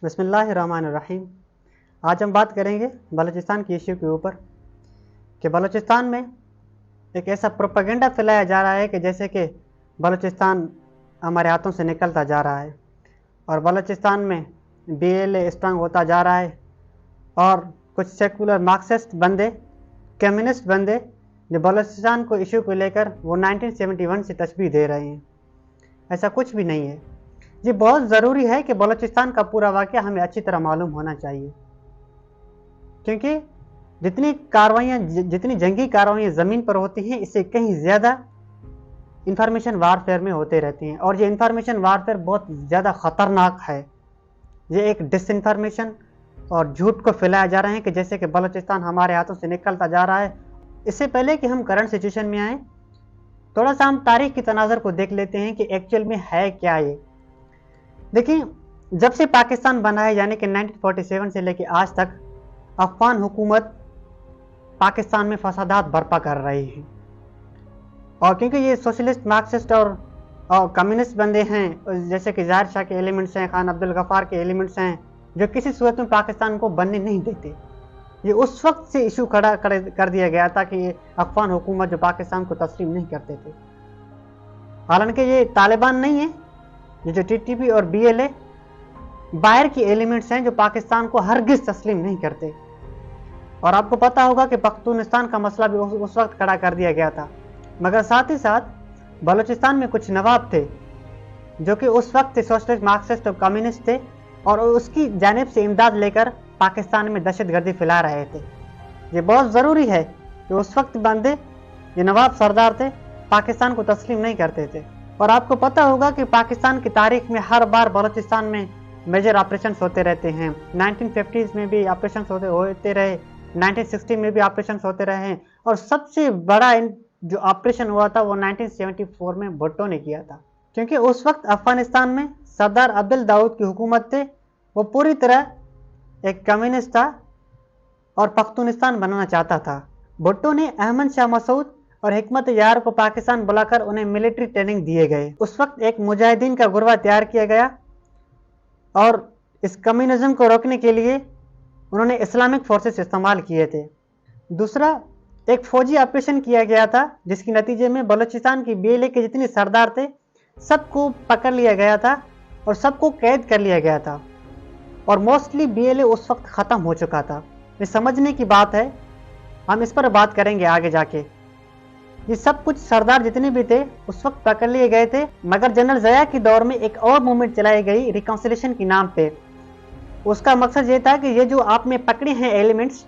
बिस्मिल्लाहिर्रहमानिर्रहीम। आज हम बात करेंगे बलूचिस्तान की इश्यू के ऊपर कि बलूचिस्तान में एक ऐसा प्रोपेगेंडा फैलाया जा रहा है कि जैसे कि बलूचिस्तान हमारे हाथों से निकलता जा रहा है और बलूचिस्तान में BLA स्ट्रांग होता जा रहा है और कुछ सेकुलर मार्क्सिस्ट बंदे, कम्युनिस्ट बंदे जो बलूचिस्तान को इशू को लेकर वो 1971 से तशबीह दे रहे हैं। ऐसा कुछ भी नहीं है। ये बहुत ज़रूरी है कि बलूचिस्तान का पूरा वाक़या हमें अच्छी तरह मालूम होना चाहिए, क्योंकि जितनी जंगी कार्रवाइयाँ ज़मीन पर होती हैं, इससे कहीं ज़्यादा इंफॉर्मेशन वारफेयर में होते रहती हैं और ये इंफॉर्मेशन वारफेयर बहुत ज़्यादा ख़तरनाक है। ये एक डिसइंफॉर्मेशन और झूठ को फैलाया जा रहा है कि जैसे कि बलूचिस्तान हमारे हाथों से निकलता जा रहा है। इससे पहले कि हम करंट सिचुएशन में आएँ, थोड़ा सा हम तारीख़ की तनाज़ुर को देख लेते हैं कि एक्चुअल में है क्या ये। देखिए, जब से पाकिस्तान बना है यानी कि 1947 से लेकर आज तक अफगान हुकूमत पाकिस्तान में फसादात बर्पा कर रही है और क्योंकि ये सोशलिस्ट, मार्क्सिस्ट और कम्युनिस्ट बंदे हैं, जैसे कि ज़ाहिर शाह के एलिमेंट्स हैं, खान अब्दुल गफ़ार के एलिमेंट्स हैं, जो किसी सूरत में पाकिस्तान को बनने नहीं देते। ये उस वक्त से इशू खड़ा कर दिया गया था कि ये अफगान हुकूमत जो पाकिस्तान को तस्लीम नहीं करते थे। हालांकि ये तालिबान नहीं है, ये जो TTP और BLA बाहर की एलिमेंट्स हैं जो पाकिस्तान को हरगिज़ तस्लीम नहीं करते। और आपको पता होगा कि पख्तूनिस्तान का मसला भी उस वक्त खड़ा कर दिया गया था, मगर साथ ही साथ बलूचिस्तान में कुछ नवाब थे जो कि उस वक्त सोशलिस्ट, मार्क्सिस्ट और कम्युनिस्ट थे और उसकी जानिब से इमदाद लेकर पाकिस्तान में दहशतगर्दी फैला रहे थे। ये बहुत ज़रूरी है कि उस वक्त बंदे, ये नवाब सरदार थे, पाकिस्तान को तस्लीम नहीं करते थे। और आपको पता होगा कि पाकिस्तान की तारीख में हर बार बलूचिस्तान में मेजर ऑपरेशंस होते रहते हैं। 1950s में भी ऑपरेशंस होते रहे, 1960 में भी ऑपरेशंस होते रहे हैं और सबसे बड़ा जो ऑपरेशन हुआ था वो 1974 में भुट्टो ने किया था, क्योंकि उस वक्त अफगानिस्तान में सरदार अब्दुल दाऊद की हुकूमत थे, वो पूरी तरह एक कम्युनिस्ट था और पख्तूनिस्तान बनाना चाहता था। भुट्टो ने अहमद शाह मसूद और हिकमत यार को पाकिस्तान बुलाकर उन्हें मिलिट्री ट्रेनिंग दिए गए। उस वक्त एक मुजाहिदीन का गुर्वा तैयार किया गया और इस कम्युनिज्म को रोकने के लिए उन्होंने इस्लामिक फोर्सेस इस्तेमाल किए थे। दूसरा, एक फौजी ऑपरेशन किया गया था जिसके नतीजे में बलूचिस्तान की BLA के जितने सरदार थे सबको पकड़ लिया गया था और सबको कैद कर लिया गया था और मोस्टली BLA उस वक्त ख़त्म हो चुका था। ये समझने की बात है, हम इस पर बात करेंगे आगे जाके। ये सब कुछ सरदार जितने भी थे उस वक्त पकड़ लिए गए थे, मगर जनरल ज़या के दौर में एक और मूवमेंट चलाई गई रिकॉन्सिलिएशन के नाम पे। उसका मकसद ये था कि ये जो आप में पकड़े हैं एलिमेंट्स,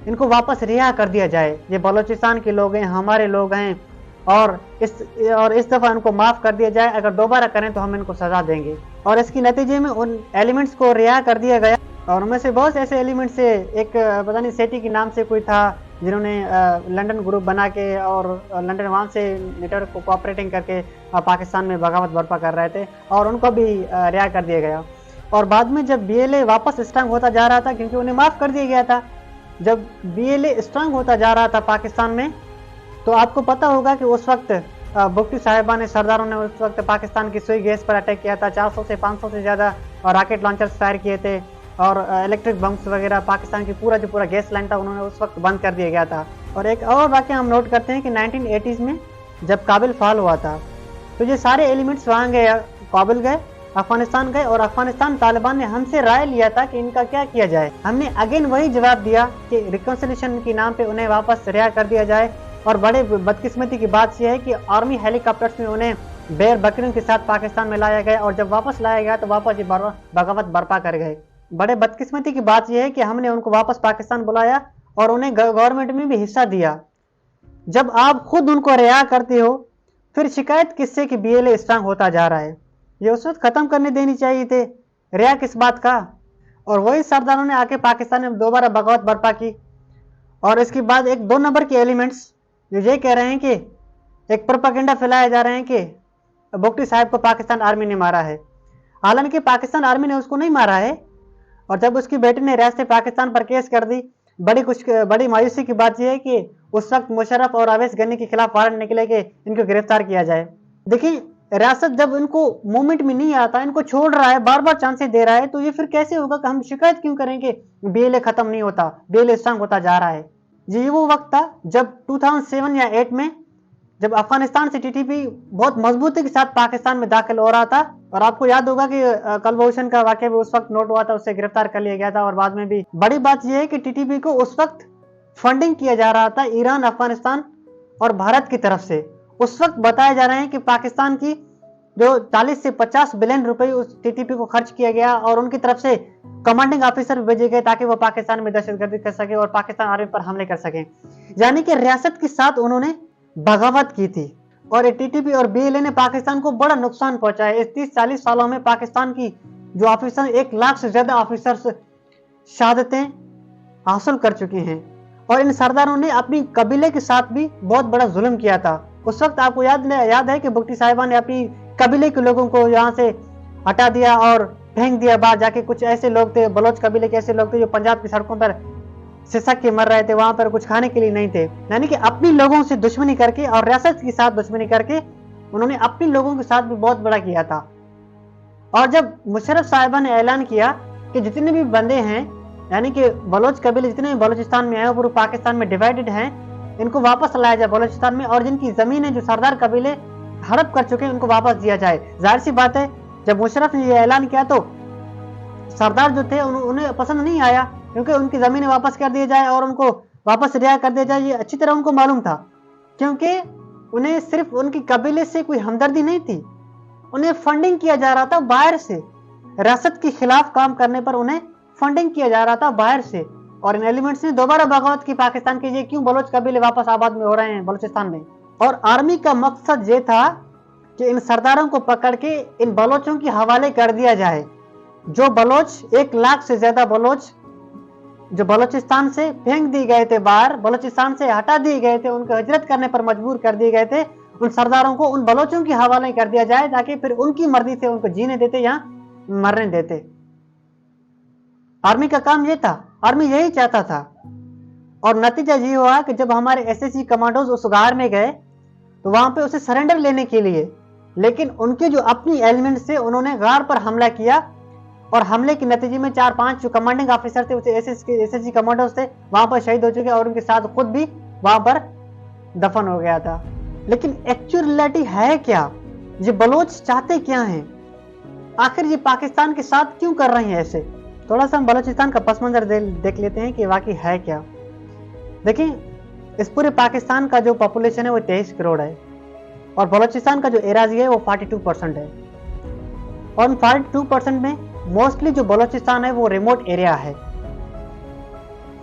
इनको वापस रिहा कर दिया जाए। ये बलूचिस्तान के लोग हैं, हमारे लोग हैं और इस दफ़ा इनको माफ़ कर दिया जाए, अगर दोबारा करें तो हम इनको सज़ा देंगे। और इसके नतीजे में उन एलिमेंट्स को रिहा कर दिया गया और उनमें से बहुत ऐसे एलिमेंट्स से, एक पता नहीं सेठी के नाम से कोई था जिन्होंने लंदन ग्रुप बना के और लंदन वहाँ से नेटवर्क को कोऑपरेटिंग करके पाकिस्तान में बगावत बर्पा कर रहे थे और उनको भी रिहा कर दिया गया। और बाद में जब BLA वापस स्ट्रांग होता जा रहा था, क्योंकि उन्हें माफ़ कर दिया गया था, जब BLA स्ट्रांग होता जा रहा था पाकिस्तान में, तो आपको पता होगा कि उस वक्त भुट्टो साहिबा ने, सरदारों ने उस वक्त पाकिस्तान की सुई गैस पर अटैक किया था। 400 से 500 से ज़्यादा रॉकेट लॉन्चर्स फायर किए थे और इलेक्ट्रिक बम्स वगैरह, पाकिस्तान की पूरा गैस लाइन था उन्होंने उस वक्त बंद कर दिया गया था। और एक और वाक़या हम नोट करते हैं कि 1980s में जब काबिल फॉल हुआ था तो ये सारे एलिमेंट्स वहाँ गए, काबिल गए, अफगानिस्तान गए और अफगानिस्तान तालिबान ने हमसे राय लिया था कि इनका क्या किया जाए। हमने अगेन वही जवाब दिया कि रिकॉन्सिलिएशन के नाम पे उन्हें वापस रिहा कर दिया जाए। और बड़े बदकिस्मती की बात यह है कि आर्मी हेलीकॉप्टर्स में उन्हें बेर बकरियों के साथ पाकिस्तान में लाया गया और जब वापस लाया गया तो वापस ये बगावत बर्पा कर गए। बड़े बदकिस्मती की बात यह है कि हमने उनको वापस पाकिस्तान बुलाया और उन्हें गवर्नमेंट में भी हिस्सा दिया। जब आप खुद उनको रिहा करते हो फिर शिकायत किससे कि BLA स्ट्रांग होता जा रहा है? ये उस वक्त ख़त्म करने देनी चाहिए थे, रिहा किस बात का? और वही सरदारों ने आके पाकिस्तान में दोबारा बगावत बर्पा की। और इसके बाद एक 2 नंबर के एलिमेंट्स जो ये कह रहे हैं कि एक प्रोपेगेंडा फैलाया जा रहे हैं कि भुट्टो साहब को पाकिस्तान आर्मी ने मारा है। हालांकि पाकिस्तान आर्मी ने उसको नहीं मारा है और जब उसकी बेटी ने रियासत पाकिस्तान पर केस कर दी, बड़ी मायूसी की बात यह है कि उस वक्त मुशर्रफ और अवैस गनी के खिलाफ वारंट निकले कि इनको गिरफ्तार किया जाए। देखिए, रियासत जब इनको मूवमेंट में नहीं आता, इनको छोड़ रहा है, बार बार चांसेस दे रहा है, तो ये फिर कैसे होगा कि हम शिकायत क्यों करेंगे बीएलए खत्म नहीं होता, बीएलए स्ट्रांग होता जा रहा है। ये वो वक्त था जब 2007 या 8 में जब अफगानिस्तान से टीटीपी बहुत मजबूती के साथ पाकिस्तान में दाखिल हो रहा था। और आपको याद होगा कि कुलभूषण का वाकया भी उस वक्त नोट हुआ था, उससे गिरफ्तार कर लिया गया था। और बाद में भी बड़ी बात यह है कि टीटीपी को उस वक्त फंडिंग किया जा रहा था ईरान, अफगानिस्तान और भारत की तरफ से। उस वक्त बताया जा रहा है कि पाकिस्तान की जो 40 से 50 बिलियन रुपए उस टीटीपी को खर्च किया गया और उनकी तरफ से कमांडिंग ऑफिसर भेजे गए ताकि वो पाकिस्तान में दहशतगर्दी कर सके और पाकिस्तान आर्मी पर हमले कर सके। यानी कि रियासत के साथ उन्होंने बगावत की थी। और टीटीपी और बीएलए ने पाकिस्तान को बड़ा नुकसान पहुंचाया। इस 30-40 सालों में पाकिस्तान की जो ऑफिसर 1 लाख से ज्यादा ऑफिसर्स शहादतें हासिल कर चुके हैं। और इन सरदारों ने अपनी कबीले के साथ भी बहुत बड़ा जुल्म किया था। उस वक्त आपको याद है कि भुट्टी साहिबा ने अपनी कबीले के लोगों को यहाँ से हटा दिया और फेंक दिया बाहर जाके। कुछ ऐसे लोग थे, बलोच कबीले के ऐसे लोग थे जो पंजाब की सड़कों पर सिसक के मर रहे थे, वहां पर कुछ खाने के लिए नहीं थे। यानी कि अपनी लोगों से दुश्मनी करके और रियासत के साथ दुश्मनी करके उन्होंने अपने लोगों के साथ भी बहुत बड़ा किया था। और जब मुशर्रफ साहिबा ने ऐलान किया कि जितने भी बंदे हैं, यानी कि बलोच कबीले जितने भी बलूचिस्तान में है वो पूरे पाकिस्तान में डिवाइडेड हैं, इनको वापस लाया जाए बलूचिस्तान में। और जिनकी जमीन है, जो सरदार कबीले हड़प कर चुके हैं, उनको वापस दिया जाए। जाहिर सी बात है, जब मुशर्रफ ने यह ऐलान किया तो सरदार जो थे उन्हें पसंद नहीं आया, क्योंकि उनकी जमीनें वापस कर दी जाए और उनको वापस रिहा कर दिया जाए, ये अच्छी तरह उनको मालूम था। क्योंकि उन्हें सिर्फ उनकी कबीले से कोई हमदर्दी नहीं थी, उन्हें फंडिंग किया जा रहा था बाहर से। रियासत के खिलाफ काम करने पर उन्हें फंडिंग किया जा रहा था बाहर से। और इन एलिमेंट्स ने दोबारा बगावत की पाकिस्तान के, ये क्यों बलोच कबीले वापस आबाद में हो रहे हैं बलूचिस्तान में। और आर्मी का मकसद ये था कि इन सरदारों को पकड़ के इन बलोचों के हवाले कर दिया जाए। जो बलोच 1 लाख से ज्यादा बलोच जो बलूचिस्तान से फेंक दिए गए थे, बाहर बलूचिस्तान से हटा दिए गए थे, उनको हिजरत करने पर मजबूर कर दिए गए थे, उन सरदारों को उन बलोचों के हवाले कर दिया जाए ताकि फिर उनकी मर्जी से उनको जीने देते या मरने देते। आर्मी का काम ये था, आर्मी यही चाहता था। और नतीजा ये हुआ कि जब हमारे एसएसजी कमांडोज उस गार में गए तो वहां पे उसे सरेंडर लेने के लिए, लेकिन उनके जो अपनी एलिमेंट से उन्होंने गार पर हमला किया और हमले के नतीजे में 4-5 जो कमांडिंग ऑफिसर थे, उसे एसएसजी कमांडोज थे, वहां पर शहीद हो चुके और उनके साथ खुद भी वहां पर दफन हो गया था। लेकिन एक्चुअल रियलिटी है क्या? ये बलोच चाहते क्या हैं? आखिर ये पाकिस्तान के साथ क्यों कर रहे हैं ऐसे? थोड़ा सा हम बलूचिस्तान का पस मंजर देख लेते हैं कि वाकई है क्या। देखिए, इस पूरे पाकिस्तान का जो पॉपुलेशन है वो 23 करोड़ है और बलूचिस्तान का जो एराजी है वो 42% है। और 42% में मोस्टली जो बलूचिस्तान है वो रिमोट एरिया है।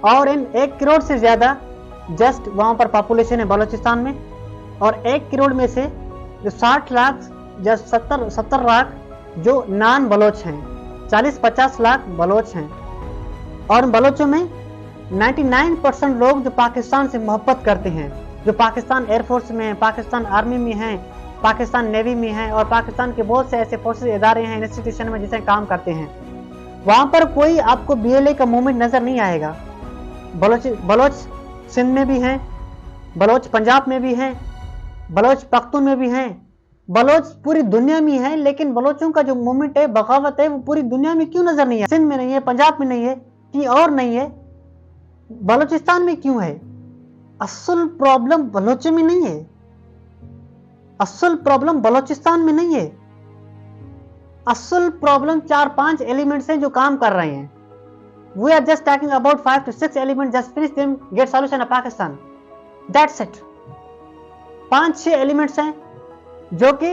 और इन 1 करोड़ से ज्यादा जस्ट वहां पर पॉपुलेशन है बलूचिस्तान में। और 1 करोड़ में से जो 60 लाख या 70 लाख जो नॉन बलोच हैं, 40-50 लाख बलोच हैं। और बलोचों में 99% लोग जो पाकिस्तान से मोहब्बत करते हैं, जो पाकिस्तान एयरफोर्स में हैं, पाकिस्तान आर्मी में हैं, पाकिस्तान नेवी में हैं और पाकिस्तान के बहुत से ऐसे फोर्सेस इदारे हैं, इंस्टीट्यूशन में जिसे काम करते हैं। वहां पर कोई आपको बीएलए का मूवमेंट नजर नहीं आएगा। बलोच सिंध में भी हैं, बलोच पंजाब में भी हैं, बलोच पख्तून में भी हैं, बलोच पूरी दुनिया में है। लेकिन बलोचों का जो मूवमेंट है, बगावत है, वो पूरी दुनिया में क्यों नजर नहीं है? सिंध में नहीं है, पंजाब में नहीं है, कहीं और नहीं है, बलूचिस्तान में क्यों है? असल प्रॉब्लम बलोचों में नहीं है, असल प्रॉब्लम बलूचिस्तान में नहीं है। असल प्रॉब्लम 4-5 एलिमेंट्स हैं जो काम कर रहे हैं। We are just talking about 5 to 6 element, just finish them, get solution of Pakistan, that's it. 5-6 elements हैं जो कि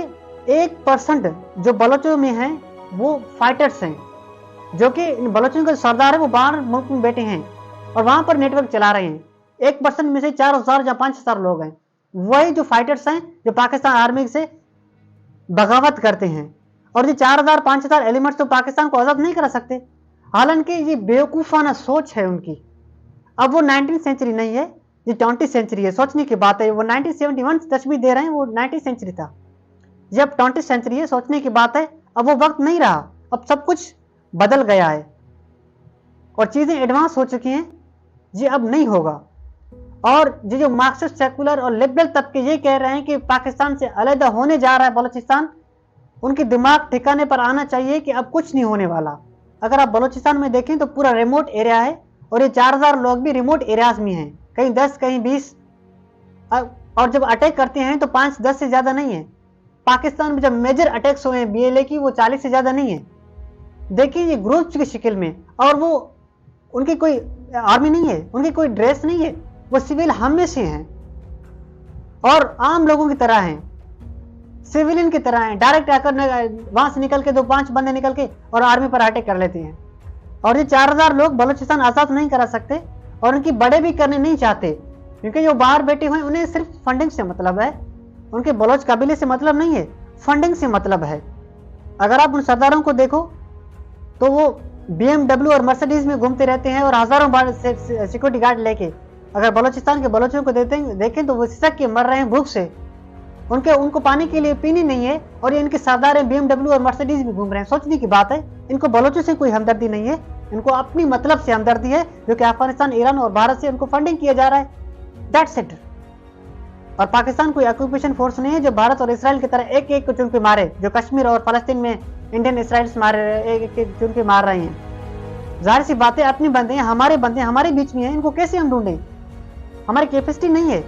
1% जो बलोचों में हैं वो फाइटर्स हैं, जो कि इन बलोचों के सरदार है वो बाहर मुल्क में बैठे हैं और वहां पर नेटवर्क चला रहे हैं। 1% में से 4,000 या 5,000 लोग हैं, वही जो फाइटर्स हैं जो पाकिस्तान आर्मी से बगावत करते हैं। और ये 4,000-5,000 एलिमेंट्स तो पाकिस्तान को आजाद नहीं करा सकते। हालांकि ये बेवकूफाना सोच है उनकी। अब वो 19th सेंचुरी नहीं है, ये 20th सेंचुरी है, सोचने की बात है। वो 1971 तस्वीर दे रहे हैं, वो 19th सेंचुरी था। ये अब 20th सेंचुरी है, सोचने की बात है। अब वो वक्त नहीं रहा, अब सब कुछ बदल गया है और चीजें एडवांस हो चुकी हैं। ये अब नहीं होगा। और ये जो मार्क्सिस्ट, सेकुलर और लिबरल तबके ये कह रहे हैं कि पाकिस्तान से अलग होने जा रहा है बलूचिस्तान, उनके दिमाग ठिकाने पर आना चाहिए कि अब कुछ नहीं होने वाला। अगर आप बलूचिस्तान में देखें तो पूरा रिमोट एरिया है और ये 4000 लोग भी रिमोट एरियाज में हैं, कहीं 10 कहीं 20, और जब अटैक करते हैं तो 5-10 से ज़्यादा नहीं है। पाकिस्तान में जब मेजर अटैक्स हुए हैं BLA की, वो 40 से ज़्यादा नहीं है। देखिए ये ग्रुप्स की शक्ल में, और वो उनकी कोई आर्मी नहीं है, उनकी कोई ड्रेस नहीं है, वो सिविल हम में से हैं और आम लोगों की तरह हैं, सिविलियन की तरह हैं। डायरेक्ट आकर वहां से निकल के 2-5 बंदे निकल के और आर्मी पर अटैक कर लेते हैं। और ये 4000 लोग बलूचिस्तान आज़ाद नहीं करा सकते और उनकी बड़े भी करने नहीं चाहते, क्योंकि जो बाहर बैठे हुए हैं उन्हें सिर्फ फंडिंग से मतलब है, उनके बलोच कबीले से मतलब नहीं है, फंडिंग से मतलब है। अगर आप उन सरदारों को देखो तो वो BMW और मर्सिडीज में घूमते रहते हैं और हजारों सिक्योरिटी गार्ड लेके। अगर बलूचिस्तान के बलोचों को देखें तो वो सिसक के मर रहे हैं भूख से, उनको पानी के लिए पीनी नहीं है, और ये इनके सरदार BMW और मर्सिडीज भी घूम रहे हैं। सोचने की बात है, इनको बलोचों से कोई हमदर्दी नहीं है, इनको अपनी मतलब से हमदर्दी है, जो कि अफगानिस्तान, ईरान और भारत से उनको फंडिंग किया जा रहा है, दैट्स इट। और पाकिस्तान कोई ऑक्यूपेशन फोर्स नहीं है जो भारत और इसराइल की तरह एक एक को चुन के मारे, जो कश्मीर और फलस्तीन में इंडियन इसराइल्स मारे एक एक चुन के मार रहे हैं। जाहिर सी बातें, अपनी बंदे हैं, हमारे बंदे हमारे बीच में हैं, इनको कैसे हम ढूंढें? हमारी कैपेसिटी नहीं है।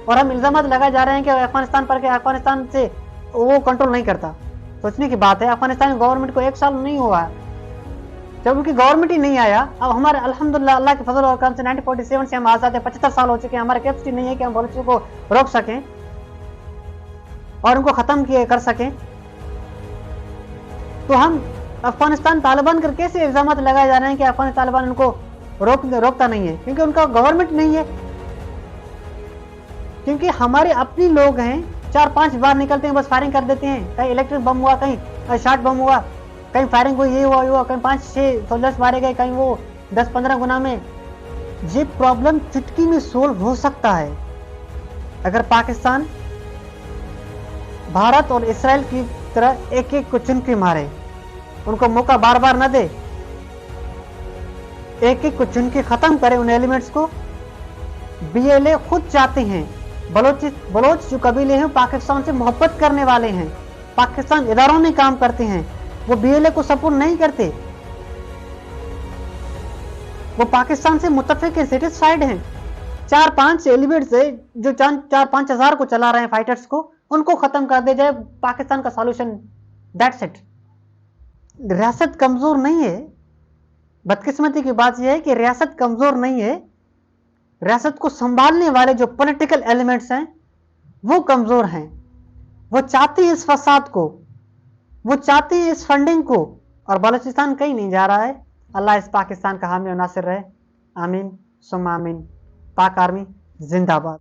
और हम इल्जाम लगाए जा रहे हैं कि अफगानिस्तान पर, के अफगानिस्तान से वो कंट्रोल नहीं करता। सोचने की बात है, अफगानिस्तान गवर्नमेंट को 1 साल नहीं हुआ, जब उनकी गवर्नमेंट ही नहीं आया। अब हमारे अल्हम्दुलिल्लाह अल्लाह के फजल और करम से 1947 से हम आजाद है, 75 साल हो चुके हैं, हमारे कैपेसिटी नहीं है कि हम बलूचियों को रोक सकें और उनको खत्म कर सकें। तो हम अफगानिस्तान तालिबान कर कैसे इल्जाम लगाए जा रहे हैं कि अफगानिस्तान तालिबान उनको रोकता नहीं है? क्योंकि उनका गवर्नमेंट नहीं है, क्योंकि हमारे अपने लोग हैं, 4-5 बार निकलते हैं, बस फायरिंग कर देते हैं। कहीं इलेक्ट्रिक बम हुआ, कहीं शॉट बम हुआ, कहीं फायरिंग हुई, ये हुआ, कहीं 5-6 सोल्जर्स मारे गए, कहीं वो 10-15 गुना में। ये प्रॉब्लम चुटकी में सोल्व हो सकता है अगर पाकिस्तान भारत और इसराइल की तरह एक एक को चुन के मारे, उनको मौका बार बार न दे, एक एक को चुन के खत्म करे उन एलिमेंट्स को। BLA खुद चाहते हैं, बलोच जो कबीले हैं पाकिस्तान से मोहब्बत करने वाले हैं, पाकिस्तान इदारों में काम करते हैं, वो BLA को सपोर्ट नहीं करते, वो पाकिस्तान से मुत्तफिक सेटिस्फाइड हैं। 4-5 एलिमेंट्स है जो 4-5 हजार को चला रहे हैं फाइटर्स को, उनको खत्म कर दे जाए पाकिस्तान का सॉल्यूशन, दैट्स इट। रियासत कमजोर नहीं है। बदकिस्मती की बात यह है कि रियासत कमजोर नहीं है, रियासत को संभालने वाले जो पॉलिटिकल एलिमेंट्स हैं वो कमजोर हैं। वो चाहते हैं इस फसाद को, वो चाहते हैं इस फंडिंग को, और बलूचिस्तान कहीं नहीं जा रहा है। अल्लाह इस पाकिस्तान का हामी और नासिर रहे। आमीन सुम्मा आमीन। पाक आर्मी जिंदाबाद।